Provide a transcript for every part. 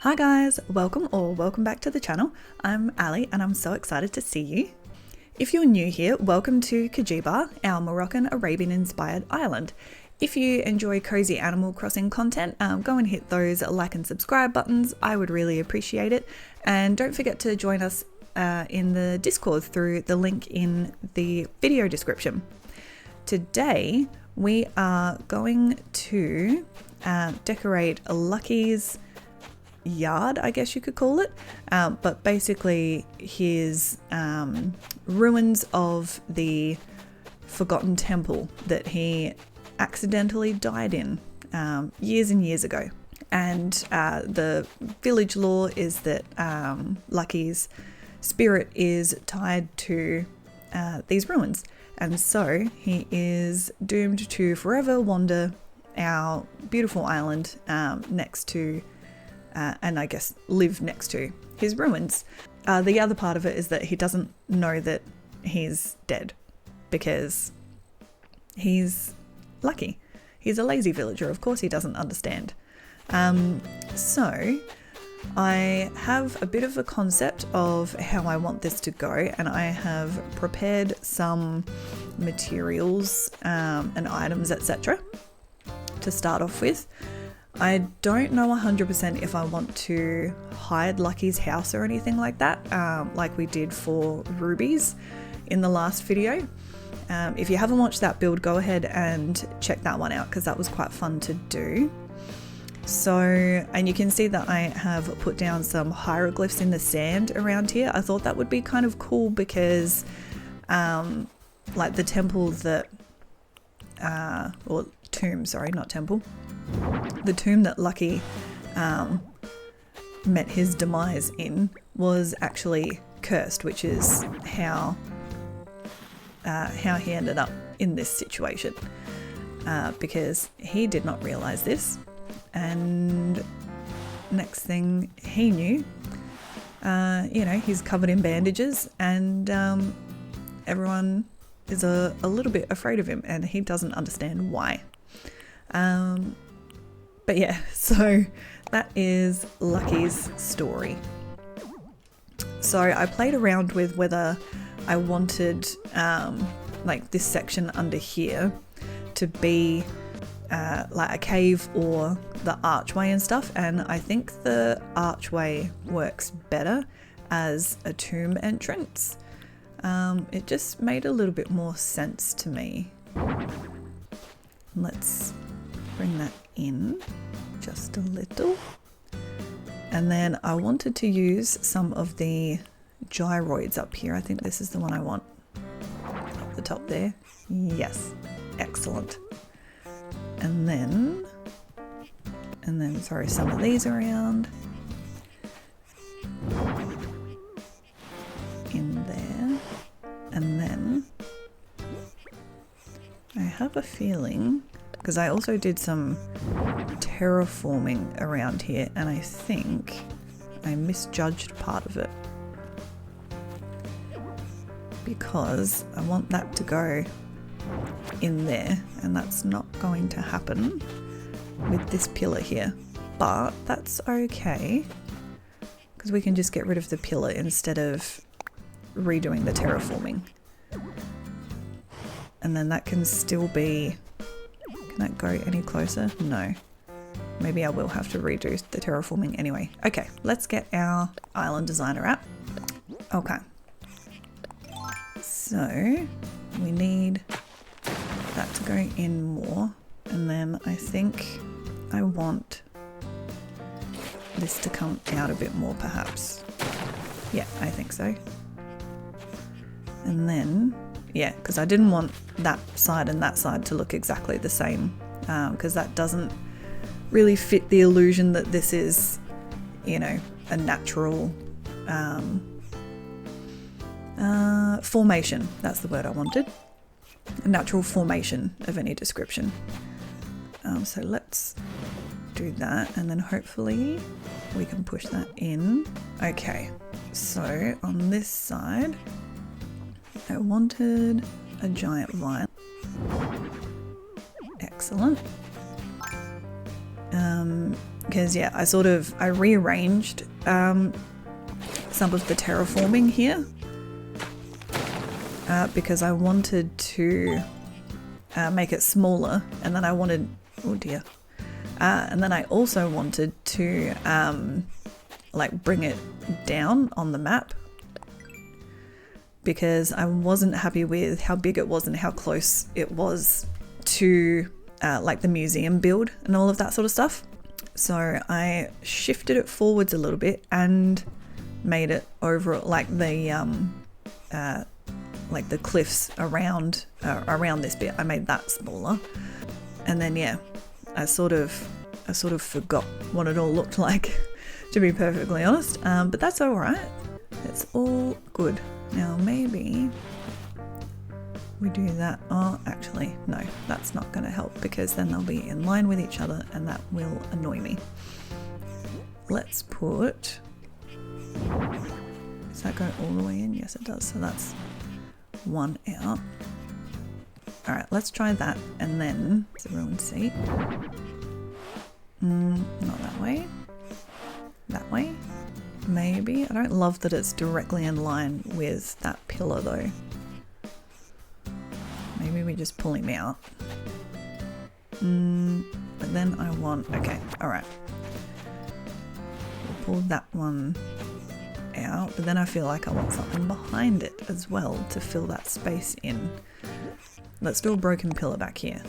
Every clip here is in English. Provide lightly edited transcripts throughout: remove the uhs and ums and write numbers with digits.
Hi guys, welcome back to the channel. I'm Ali and I'm so excited to see you. If you're new here, welcome to Khajibar, our Moroccan Arabian inspired island. If you enjoy cozy Animal Crossing content, go and hit those like and subscribe buttons. I would really appreciate it. And don't forget to join us in the Discord through the link in the video description. Today we are going to decorate Lucky's yard, I guess you could call it, but basically his ruins of the forgotten temple that he accidentally died in years and years ago. And the village lore is that Lucky's spirit is tied to these ruins, and so he is doomed to forever wander our beautiful island next to and I guess live next to his ruins. The other part of it is that he doesn't know that he's dead because he's Lucky. He's a lazy villager, of course he doesn't understand. So I have a bit of a concept of how I want this to go, and I have prepared some materials and items, etc. to start off with. I don't know 100% if I want to hide Lucky's house or anything like that, like we did for Ruby's in the last video. If you haven't watched that build, go ahead and check that one out because that was quite fun to do. So, and you can see that I have put down some hieroglyphs in the sand around here. I thought that would be kind of cool because like the temple that, or tomb, sorry, not temple. The tomb that Lucky met his demise in was actually cursed, which is how he ended up in this situation, because he did not realize this, and next thing he knew, he's covered in bandages, and everyone is a little bit afraid of him, and he doesn't understand why. But yeah, so that is Lucky's story. So I played around with whether I wanted like this section under here to be like a cave or the archway and stuff, and I think the archway works better as a tomb entrance. It just made a little bit more sense to me. Let's bring that in just a little, and then I wanted to use some of the gyroids up here. I think this is the one I want up the top there. Yes, excellent. And then throw some of these around in there, and then I have a feeling, because I also did some terraforming around here and I think I misjudged part of it, because I want that to go in there, and that's not going to happen with this pillar here, but that's okay because we can just get rid of the pillar instead of redoing the terraforming, and then that can still be. Can that go any closer? No. Maybe I will have to redo the terraforming anyway. Okay, let's get our island designer app. Okay. So we need that to go in more, and then I think I want this to come out a bit more perhaps. Yeah, I think so. And then yeah, because I didn't want that side and that side to look exactly the same, because that doesn't really fit the illusion that this is, a natural formation. That's the word I wanted. A natural formation of any description. So let's do that, and then hopefully we can push that in. Okay, so on this side, I wanted a giant vine. Excellent. because yeah, I rearranged some of the terraforming here because I wanted to make it smaller, and then I wanted, oh dear, and then I also wanted to like bring it down on the map because I wasn't happy with how big it was and how close it was to like the museum build and all of that sort of stuff. So I shifted it forwards a little bit and made it over like the cliffs around this bit. I made that smaller, and then yeah, I sort of forgot what it all looked like, to be perfectly honest. But that's all right. It's all good. Now maybe we do that. Oh, actually, no, that's not going to help because then they'll be in line with each other, and that will annoy me. Let's put. Does that go all the way in? Yes, it does. So that's one out. All right, let's try that, and then it's a ruined seat. Not that way. That way. Maybe. I don't love that it's directly in line with that pillar though. Maybe we just pull him out. But then I want, okay, all right. We'll pull that one out, but then I feel like I want something behind it as well to fill that space in. Let's do a broken pillar back here.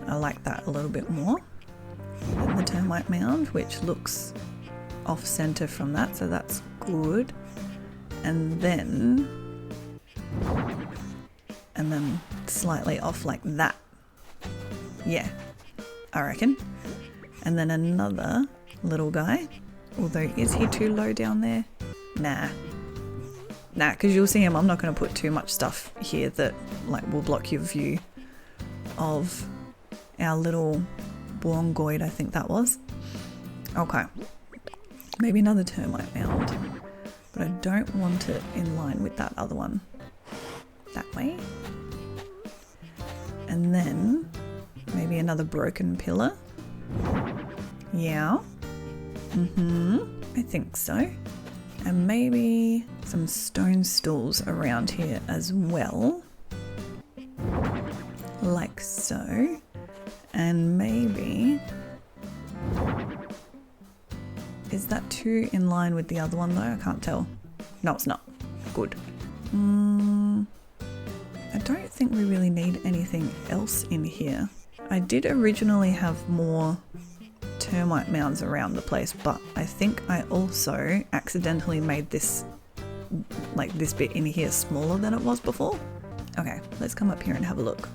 I like that a little bit more than the termite mound, which looks off center from that, so that's good. And then slightly off like that. Yeah, I reckon. And then another little guy. Although, is he too low down there? Nah, because you'll see him. I'm not going to put too much stuff here that like will block your view of our little Bongoid, I think that was. Okay, maybe another termite mound, but I don't want it in line with that other one. That way. And then maybe another broken pillar. Yeah. I think so. And maybe some stone stools around here as well. Like so. And maybe... Is that too in line with the other one though? I can't tell. No, it's not. Good. I don't think we really need anything else in here. I did originally have more termite mounds around the place, but I think I also accidentally made this, like this bit in here, smaller than it was before. Okay, let's come up here and have a look.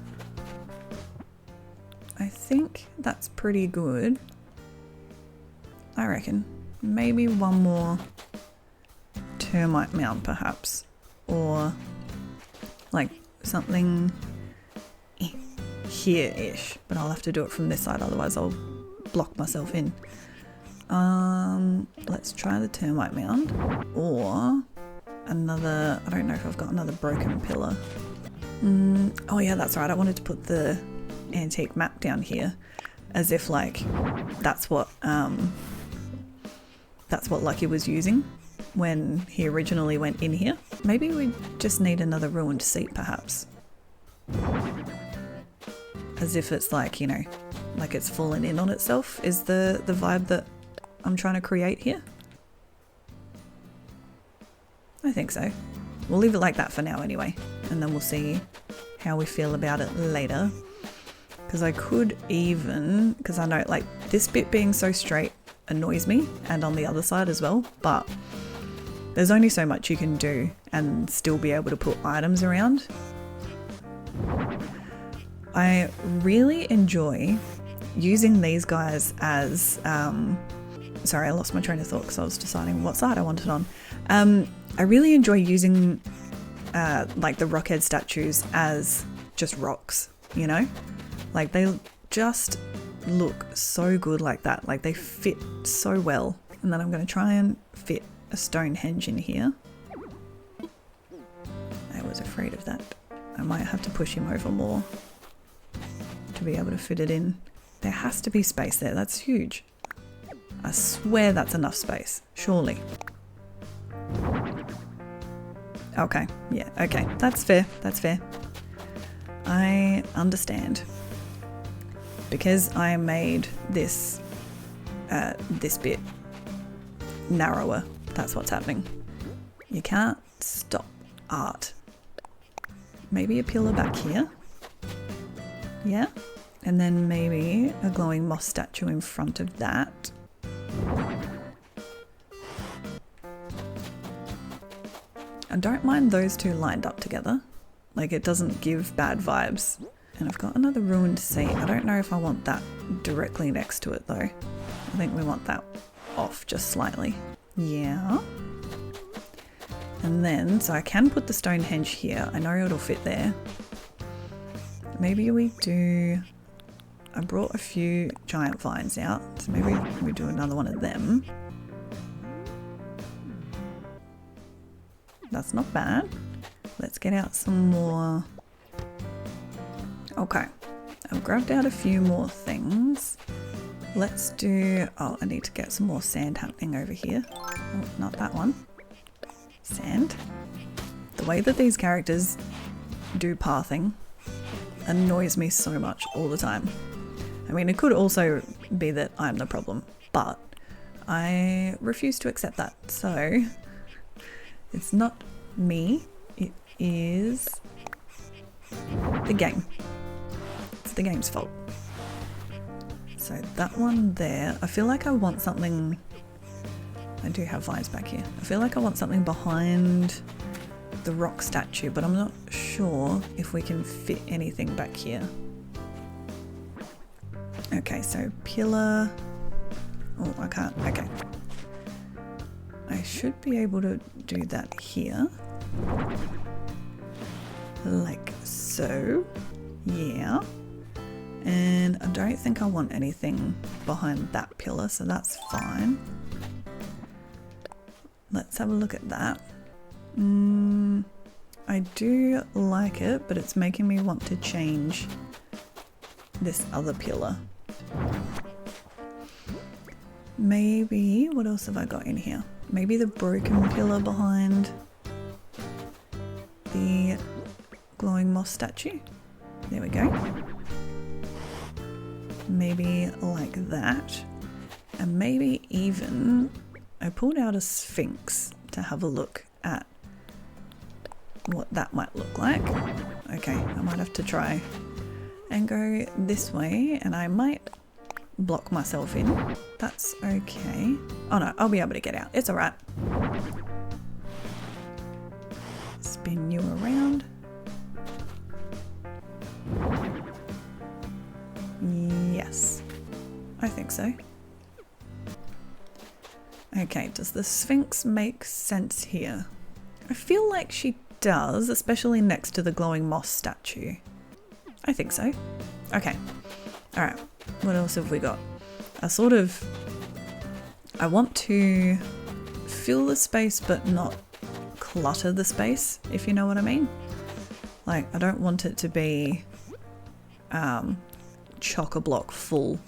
I think that's pretty good. I reckon. Maybe one more termite mound perhaps, or like something here-ish, but I'll have to do it from this side, otherwise I'll block myself in. Let's try the termite mound, or another, I don't know if I've got another broken pillar. Oh yeah, that's right, I wanted to put the antique map down here as if like that's what Lucky was using when he originally went in here. Maybe we just need another ruined seat perhaps. As if it's like, you know, like it's fallen in on itself is the vibe that I'm trying to create here. I think so. We'll leave it like that for now anyway, and then we'll see how we feel about it later. Because I could even, because I know like this bit being so straight annoys me, and on the other side as well, but there's only so much you can do and still be able to put items around. I really enjoy using these guys as, sorry, I lost my train of thought because I was deciding what side I wanted on. I really enjoy using like the rockhead statues as just rocks, you know? Like they just look so good like that. Like they fit so well. And then I'm going to try and fit a Stonehenge in here. I was afraid of that. I might have to push him over more to be able to fit it in. There has to be space there. That's huge. I swear that's enough space. Surely. Okay. Yeah. Okay. That's fair. That's fair. I understand. Because I made this this bit narrower. That's what's happening. You can't stop art. Maybe a pillar back here. Yeah. And then maybe a glowing moss statue in front of that. I don't mind those two lined up together. Like, it doesn't give bad vibes. And I've got another ruined seat. I don't know if I want that directly next to it though. I think we want that off just slightly. Yeah. And then, so I can put the Stonehenge here. I know it'll fit there. Maybe we do... I brought a few giant vines out, so maybe we do another one of them. That's not bad. Let's get out some more. Okay, I've grabbed out a few more things. Let's do, oh, I need to get some more sand happening over here. Oh, not that one. Sand. The way that these characters do pathing annoys me so much all the time. I mean, it could also be that I'm the problem, but I refuse to accept that. So it's not me, it is the game. It's the game's fault. So that one there, I feel like I want something, I do have vines back here. I feel like I want something behind the rock statue, but I'm not sure if we can fit anything back here. Okay, so pillar, oh, I can't, okay. I should be able to do that here. Like so, yeah. And I don't think I want anything behind that pillar, so that's fine. Let's have a look at that. I do like it, but it's making me want to change this other pillar. Maybe, what else have I got in here? Maybe the broken pillar behind the glowing moss statue. There we go. Maybe like that. And maybe even, I pulled out a sphinx to have a look at what that might look like. Okay, I might have to try and go this way, and I might block myself in. That's okay. Oh no, I'll be able to get out. It's alright. Spin you around. Yes, I think so. Okay, does the Sphinx make sense here? I feel like she does, especially next to the glowing moss statue. I think so. Okay, alright, what else have we got? I want to fill the space but not clutter the space, if you know what I mean. Like, I don't want it to be chock-a-block full.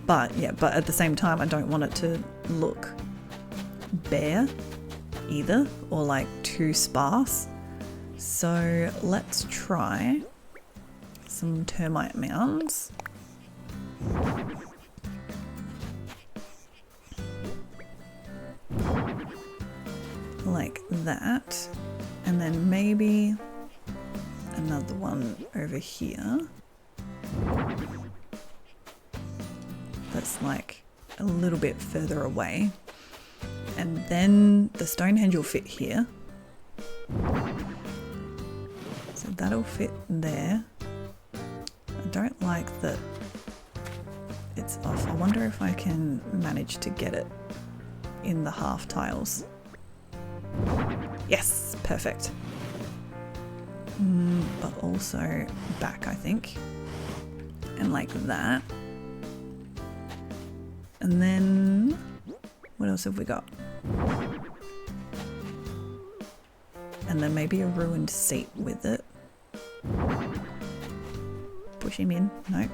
But yeah, but at the same time, I don't want it to look bare either, or like too sparse. So let's try some termite mounds. Like that. And then maybe another one over here. That's like a little bit further away. And then the Stonehenge will fit here. So that'll fit there. I don't like that it's off. I wonder if I can manage to get it in the half tiles. Yes, perfect. But also back, I think. And like that. And then, what else have we got? And then maybe a ruined seat with it. Push him in. No.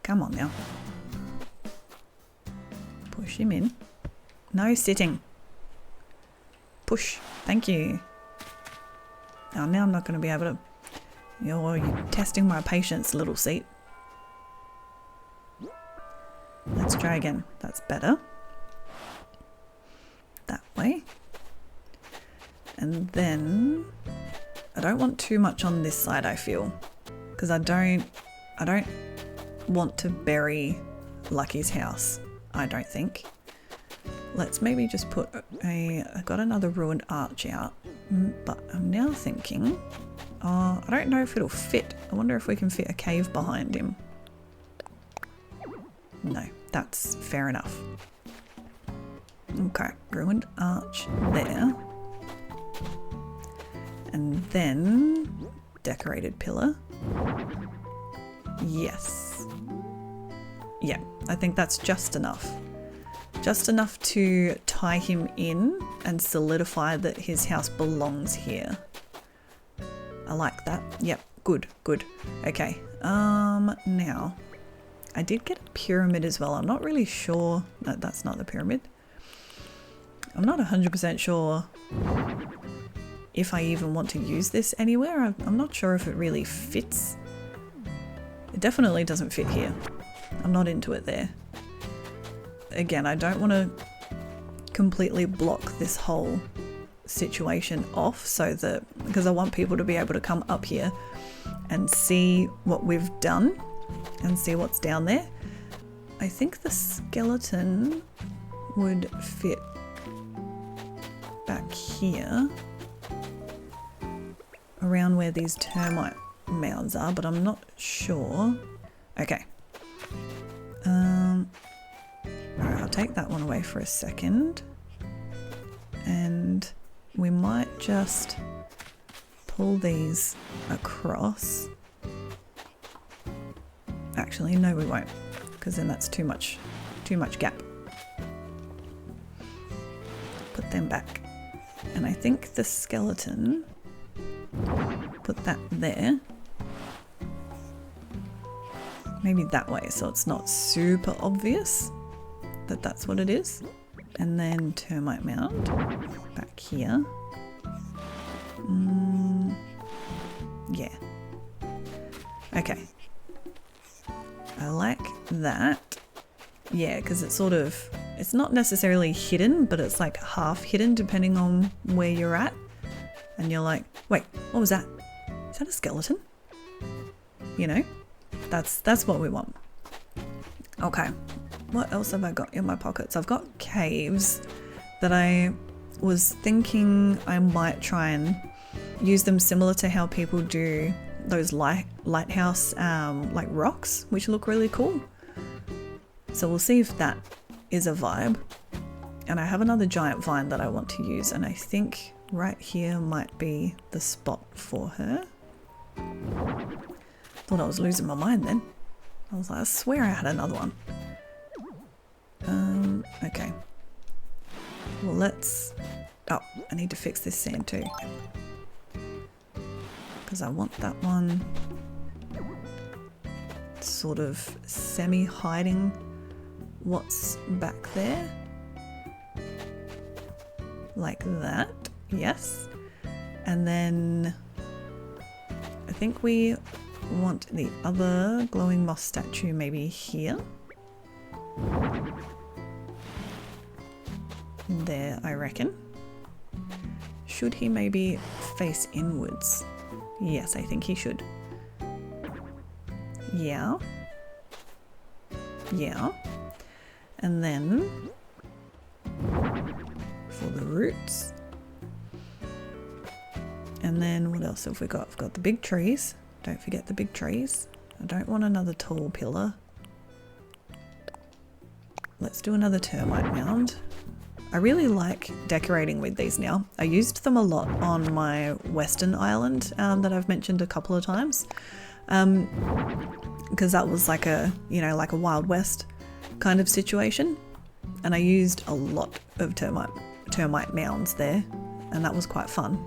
Come on now. Push him in. No sitting. Push. Thank you. Oh, now I'm not going to be able to... You're testing my patience, little seat. Let's try again. That's better. That way. And then... I don't want too much on this side, I feel. Because I don't want to bury Lucky's house, I don't think. Let's maybe just put I got another ruined arch out, but I'm now thinking, I don't know if it'll fit. I wonder if we can fit a cave behind him. No, that's fair enough. Okay, ruined arch there. And then decorated pillar. Yes. Yeah, I think that's just enough. Just enough to tie him in and solidify that his house belongs here. I like that. Yep, good, good. Okay, now, I did get a pyramid as well. I'm not really sure. No, that's not the pyramid. I'm not 100% sure if I even want to use this anywhere. I'm not sure if it really fits. It definitely doesn't fit here. I'm not into it there. Again, I don't want to completely block this whole situation off so that, because I want people to be able to come up here and see what we've done and see what's down there. I think the skeleton would fit back here around where these termite mounds are, but I'm not sure. Okay. Alright, I'll take that one away for a second. And we might just pull these across. Actually, no we won't, because then that's too much gap. Put them back. And I think the skeleton, put that there. Maybe that way, so it's not super obvious that that's what it is. And then termite mound back here. Yeah. Okay. I like that. Yeah, because it's sort of, it's not necessarily hidden, but it's like half hidden depending on where you're at. And you're like, wait, what was that? Is that a skeleton? You know? That's what we want. Okay, what else have I got in my pockets? I've got caves that I was thinking I might try and use them similar to how people do those lighthouse like rocks, which look really cool. So we'll see if that is a vibe. And I have another giant vine that I want to use, and I think right here might be the spot for her. Thought I was losing my mind then. I was like, I swear I had another one. Okay. Well, let's... Oh, I need to fix this sand too. Because I want that one sort of semi-hiding what's back there. Like that. Yes. And then I think we want the other glowing moss statue maybe here. There, I reckon. Should he maybe face inwards? Yes, I think he should. Yeah. Yeah. And then for the roots. And then what else have we got? We've got the big trees. Don't forget the big trees. I don't want another tall pillar. Let's do another termite mound. I really like decorating with these now. I used them a lot on my western island that I've mentioned a couple of times. Because that was like a, you know, like a Wild West kind of situation. And I used a lot of termite mounds there, and that was quite fun.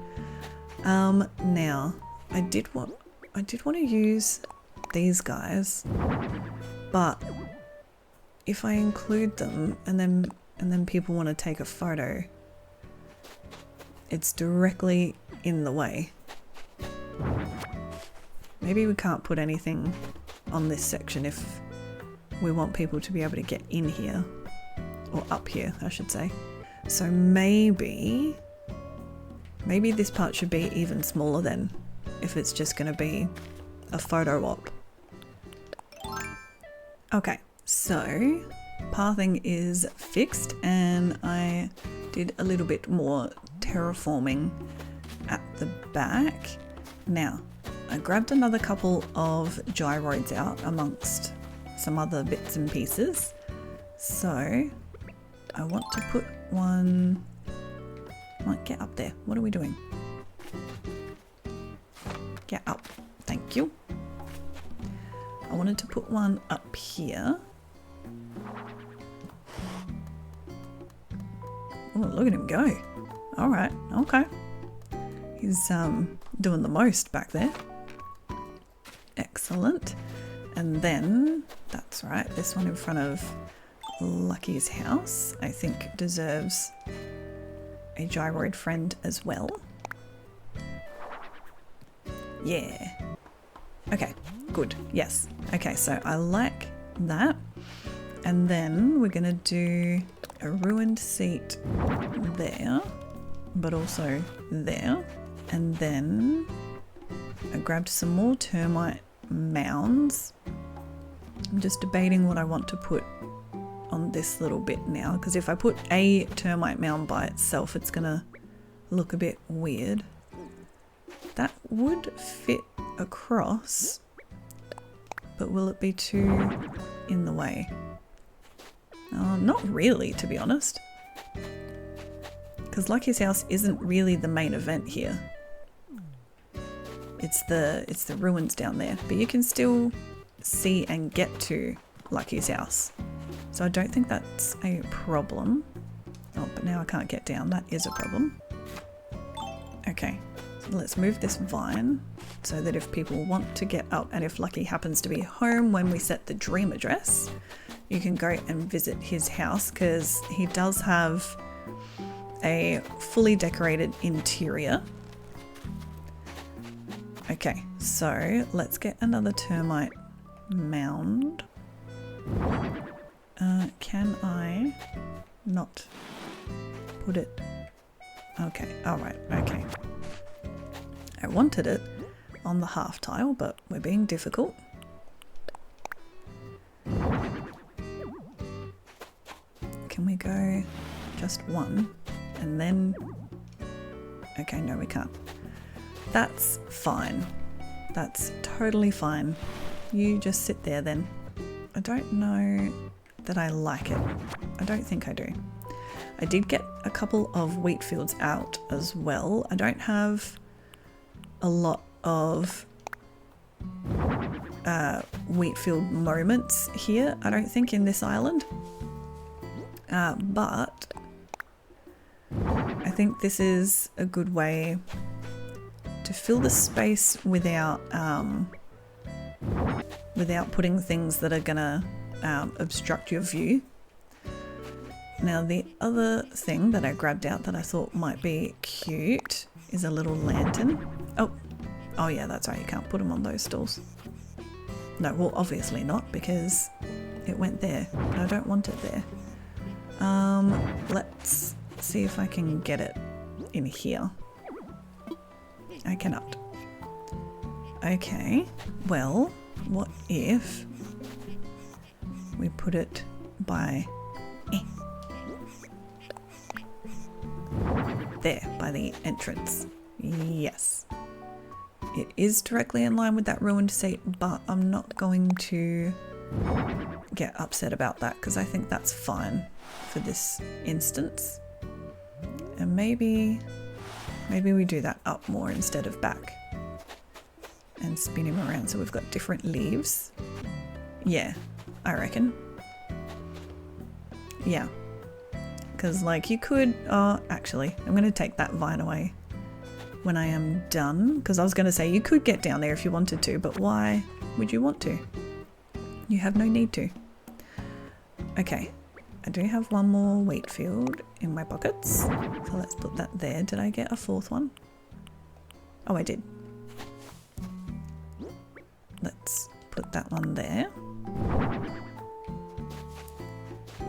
Now, I did want I did want to use these guys, but if I include them and then people want to take a photo, it's directly in the way. Maybe we can't put anything on this section if we want people to be able to get in here, or up here I should say. So maybe this part should be even smaller then, if it's just going to be a photo op. Okay, so pathing is fixed and I did a little bit more terraforming at the back. Now, I grabbed another couple of gyroids out amongst some other bits and pieces. So I want to put one, like, get up there. What are we doing? Get up. Thank you. I wanted to put one up here. Oh, look at him go. All right, okay. He's doing the most back there. Excellent. And then, that's right, this one in front of Lucky's house, I think deserves a gyroid friend as well. Yeah. Okay, good. Yes. Okay, so I like that. And then we're going to do a ruined seat there, but also there. And then I grabbed some more termite mounds. I'm just debating what I want to put on this little bit now, because if I put a termite mound by itself, it's going to look a bit weird. That would fit across, but will it be too in the way? Not really, to be honest, because Lucky's house isn't really the main event here. It's the ruins down there, but you can still see and get to Lucky's house, so I don't think that's a problem. Oh, but now I can't get down. That is a problem. Okay, so let's move this vine so that if people want to get up, and if Lucky happens to be home when we set the dream address, you can go and visit his house, because he does have a fully decorated interior. Okay, so let's get another termite mound. Can I not put it? Okay, alright, okay. I wanted it on the half tile, but we're being difficult. Can we go just one and then... Okay, no we can't. That's fine. That's totally fine. You just sit there then. I don't know that I like it. I don't think I do. I did get a couple of wheat fields out as well. I don't have a lot of wheat field moments here, I don't think, in this island. But I think this is a good way to fill the space without putting things that are gonna obstruct your view. Now the other thing that I grabbed out that I thought might be cute is a little lantern. Oh yeah, that's right, you can't put them on those stools. No, well obviously not, because it went there and I don't want it there. Let's see if I can get it in here. I cannot. Okay, well, what if we put it by there, by the entrance? Yes. It is directly in line with that ruined seat, but I'm not going to get upset about that because I think that's fine for this instance. And maybe we do that up more instead of back and spin him around so we've got different leaves. Yeah, I reckon. Yeah, because like you could, actually I'm going to take that vine away when I am done, because I was going to say you could get down there if you wanted to, but why would you want to? You have no need to. Okay, I do have one more wheat field in my pockets, so let's put that there. Did I get a fourth one? Oh, I did. Let's put that one there.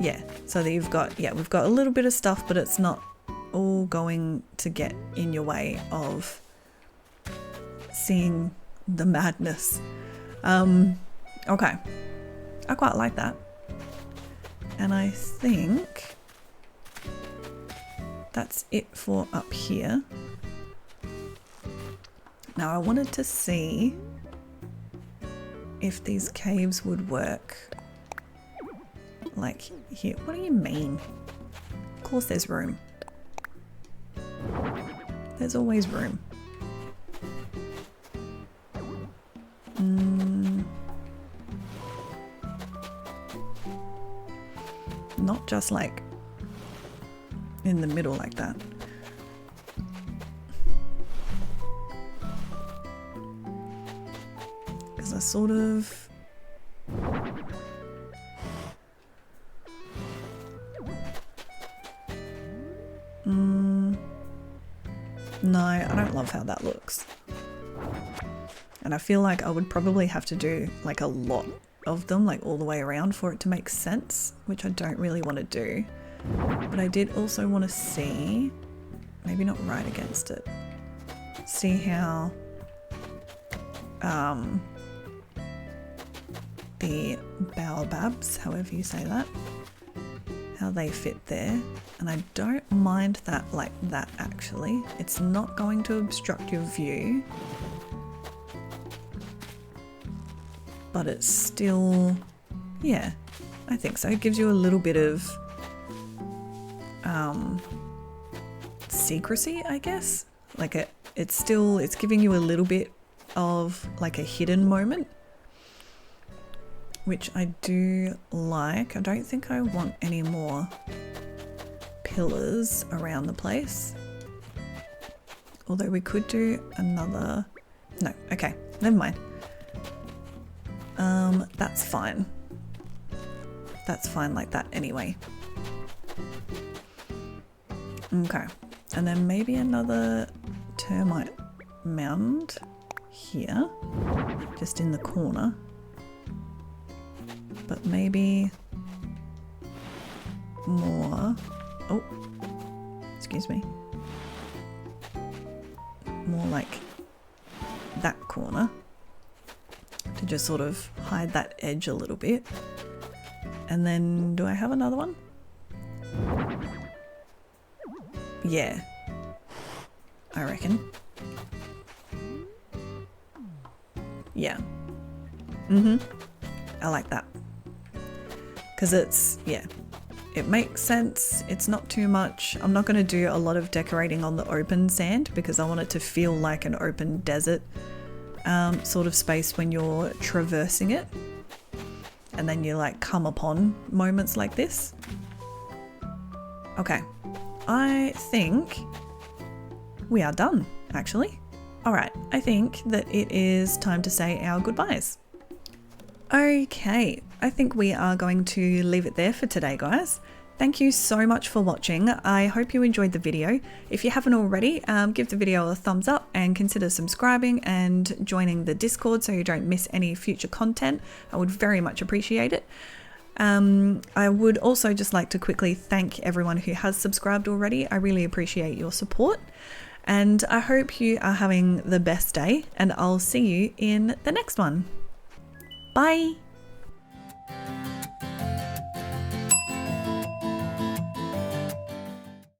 Yeah, so that you've got, yeah, we've got a little bit of stuff, but it's not all going to get in your way of seeing the madness. Okay, I quite like that. And I think that's it for up here. Now I wanted to see if these caves would work like here. What do you mean? Of course there's room. There's always room. Not just like in the middle like that. Because I sort of... No, I don't love how that looks. And I feel like I would probably have to do like a lot of them, like all the way around, for it to make sense, which I don't really want to do. But I did also want to see, maybe not right against it, see how the baobabs, however you say that, how they fit there. And I don't mind that like that actually. It's not going to obstruct your view, but it's still, yeah, I think so. It gives you a little bit of secrecy, I guess. Like it's giving you a little bit of like a hidden moment, which I do like. I don't think I want any more pillars around the place. Although we could do another, no, okay, never mind. That's fine. That's fine like that anyway. Okay, and then maybe another termite mound here, just in the corner. But maybe more, oh, excuse me, more like that corner to just sort of hide that edge a little bit. And then do I have another one? Yeah, I reckon. Yeah. I like that. Because it's, yeah, it makes sense. It's not too much. I'm not going to do a lot of decorating on the open sand because I want it to feel like an open desert sort of space when you're traversing it. And then you like come upon moments like this. Okay, I think we are done actually. All right, I think that it is time to say our goodbyes. Okay, I think we are going to leave it there for today, guys. Thank you so much for watching. I hope you enjoyed the video. If you haven't already, give the video a thumbs up and consider subscribing and joining the Discord so you don't miss any future content. I would very much appreciate it. I would also just like to quickly thank everyone who has subscribed already. I really appreciate your support. And I hope you are having the best day, and I'll see you in the next one. Bye.